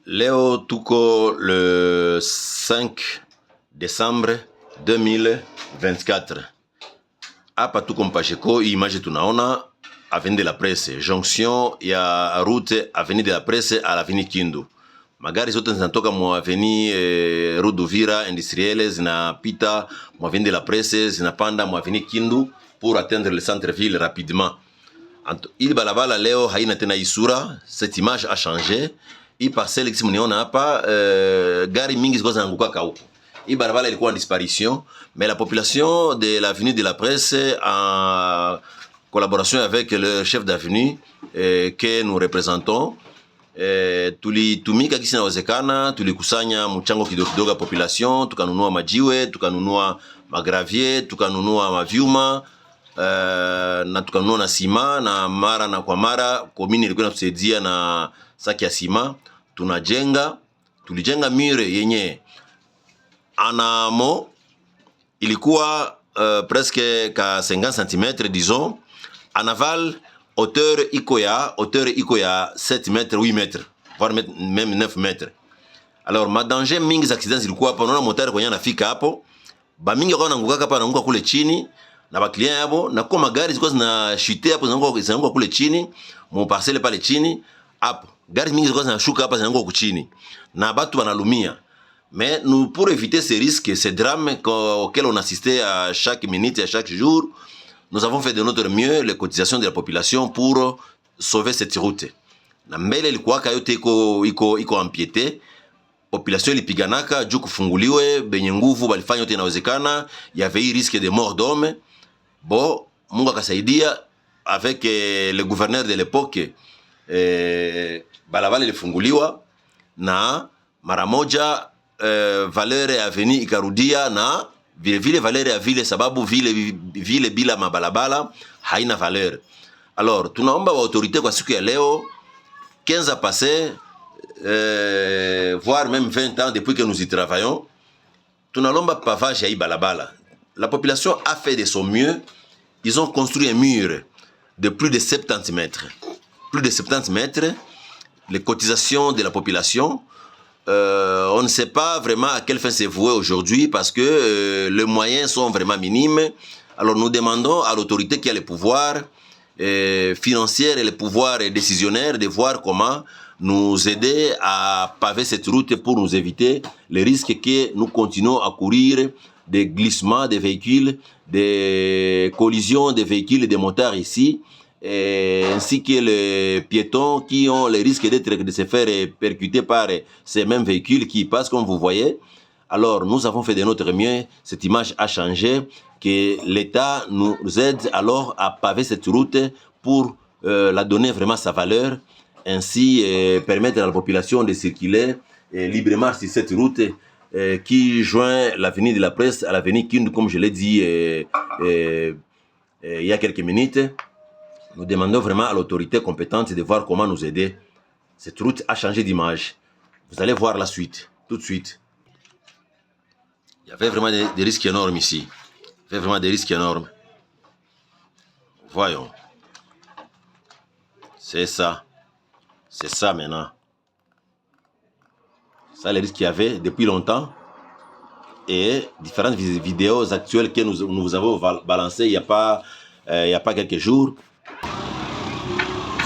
Leo tuko le 5 Desembre 2024. Hapa tuko Mpasheko, hii image tunaona avenue de la Presse, jonction ya route avenue de la Presse à l'avenue Kindu. Magari zote zinatoka mwa avenue Rue d'Uvira industrielle zinapita mwa avenue de la Presse, zinapanda mwa avenue Kindu pour atteindre le centre-ville rapidement. Ili balabala leo haina tena isura, cette image a changé. Hii parcelle kisi mniona hapa gari mingi zilikuwa zinaanguka huko. Hii barabara ilikuwa en disparition, mais la population de l'avenue de la Presse en collaboration avec le chef d'avenue que nous représentons tulitumika kisi inawezekana, tulikusanya mchango kidogo kidogo ya population, tukanunua majiwe, tukanunua magravier, tukanunua mavyuma na tukanunua na sima, na mara na kwa mara komini ilikuwa inatusaidia na saki ya sima. Tulijenga mure yenye anamo ilikuwa presque ka 50 cm disons. En aval hauteur iko ya 7 mètres 8 mètres voire même 9 mètres. Alors madanger mingi za accidents ilikuwa hapa. Unaona motari kwenye anafika hapo ba mingi kwa naanguka hapa, naanguka kule chini na ba client yabo, na kwa magari zilikuwa zinashite hapo, zinaanguka kule chini mu parcelle pale chini hapo. Gari mingi zilikuwa zinashuka hapa, zinaanguka chini na batu wanalumia. Mais nous, pour éviter ces risques, ces drames auxquels on assistait à chaque minute et à chaque jour, nous avons fait de notre mieux les cotisations de la population pour sauver cette route. Na mbele ilikuwaka yote iko empiété, population ilipiganaka juu kufunguliwe, benye nguvu balifanya yote inawezekana. Il y avait eu risque de mort d'homme. Bon, Mungu akasaidia avec le gouverneur de l'époque, balabala ilifunguliwa na mara moja valeur ya avenue ikarudia, na vile valeur ya vile, sababu vile bila mabalabala haina valeur. Alors tunaomba wa autorité kwa siku ya leo, 15 ans passés, voire même 20 ans depuis que nous y travaillons, tunalomba pavage ya balabala. La population a fait de son mieux. Ils ont construit un mur de plus de 70 mètres. Plus de 70 mètres. Les cotisations de la population, on ne sait pas vraiment à quelle fin c'est voué aujourd'hui, parce que les moyens sont vraiment minimes. Alors nous demandons à l'autorité qui a le pouvoir financier et le pouvoir décisionnaire de voir comment nous aider à paver cette route pour nous éviter les risques que nous continuons à courir, des glissements des véhicules, des collisions des véhicules et des motards ici, ainsi que les piétons qui ont le risque de se faire percuter par ces mêmes véhicules qui passent comme vous voyez. Alors nous avons fait de notre mieux, cette image a changé, que l'État nous aide alors à paver cette route pour la donner vraiment sa valeur, ainsi permettre à la population de circuler librement sur cette route qui joint l'avenue de la Presse à l'avenue Kindu, comme je l'ai dit il y a quelques minutes. Nous demandons vraiment à l'autorité compétente de voir comment nous aider. Cette route a changé d'image. Vous allez voir la suite, tout de suite. Il y avait vraiment des risques énormes ici. Il y avait vraiment des risques énormes. Voyons. C'est ça. C'est ça maintenant. Ça, les risques qu'il y avait depuis longtemps. Et différentes vidéos actuelles que nous avons balancées il n'y a pas quelques jours.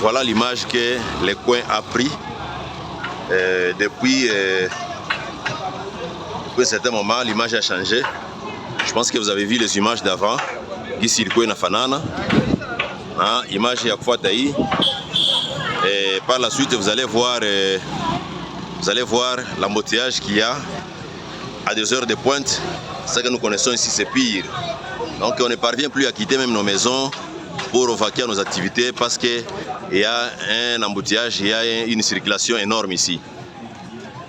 Voilà l'image que le coin a pris depuis un certain moment. L'image a changé. Je pense que vous avez vu les images d'avant. Ici, le coin na fanana. Image ya kufuatayi. Et par la suite, vous allez voir l'embouteillage qu'il y a à 2 heures de pointe. Ce que nous connaissons ici, c'est pire. Donc on ne parvient plus à quitter même nos maisons pour vaquer à nos activités, parce qu'il y a un embouteillage, il y a une circulation énorme ici.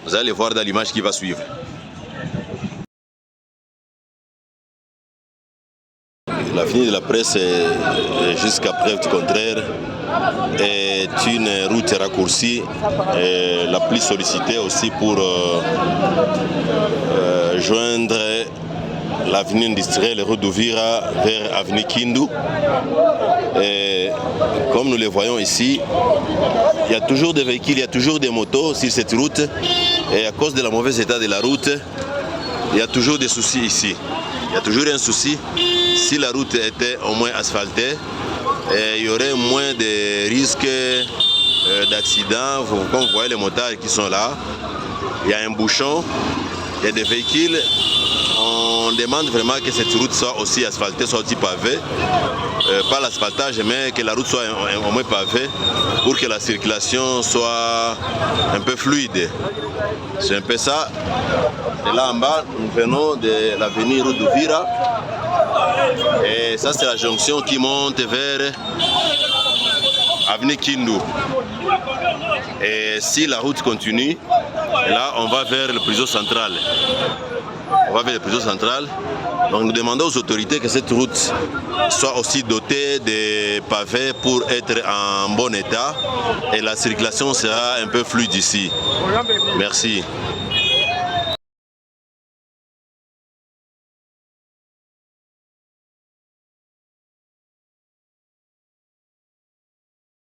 Vous allez voir dans l'image qui va suivre. L'avenue de la Presse, jusqu'à preuve du contraire, est une route raccourcie, la plus sollicitée aussi pour joindre l'avenue industrielle Rue d'Uvira vers avenue Kindu. Et Comme nous le voyons ici, il y a toujours des véhicules, il y a toujours des motos sur cette route. Et à cause de la mauvaise état de la route, il y a toujours des soucis ici. Il y a toujours un souci. Si la route était au moins asphaltée, il y aurait moins de risques d'accidents. Comme vous voyez les motards qui sont là, il y a un bouchon, il y a des véhicules. On demande vraiment que cette route soit aussi asphaltée, soit aussi pavée. Pas l'asphaltage, mais que la route soit au moins pavée pour que la circulation soit un peu fluide. C'est un peu ça. Et là en bas, nous venons de l'avenue Rouduvira. Et ça, c'est la jonction qui monte vers avenue Kindu. Et si la route continue, là, on va vers le prison central. On va vers le prison central. Donc nous demandons aux autorités que cette route soit aussi dotée de pavés pour être en bon état et la circulation sera un peu fluide ici. Merci.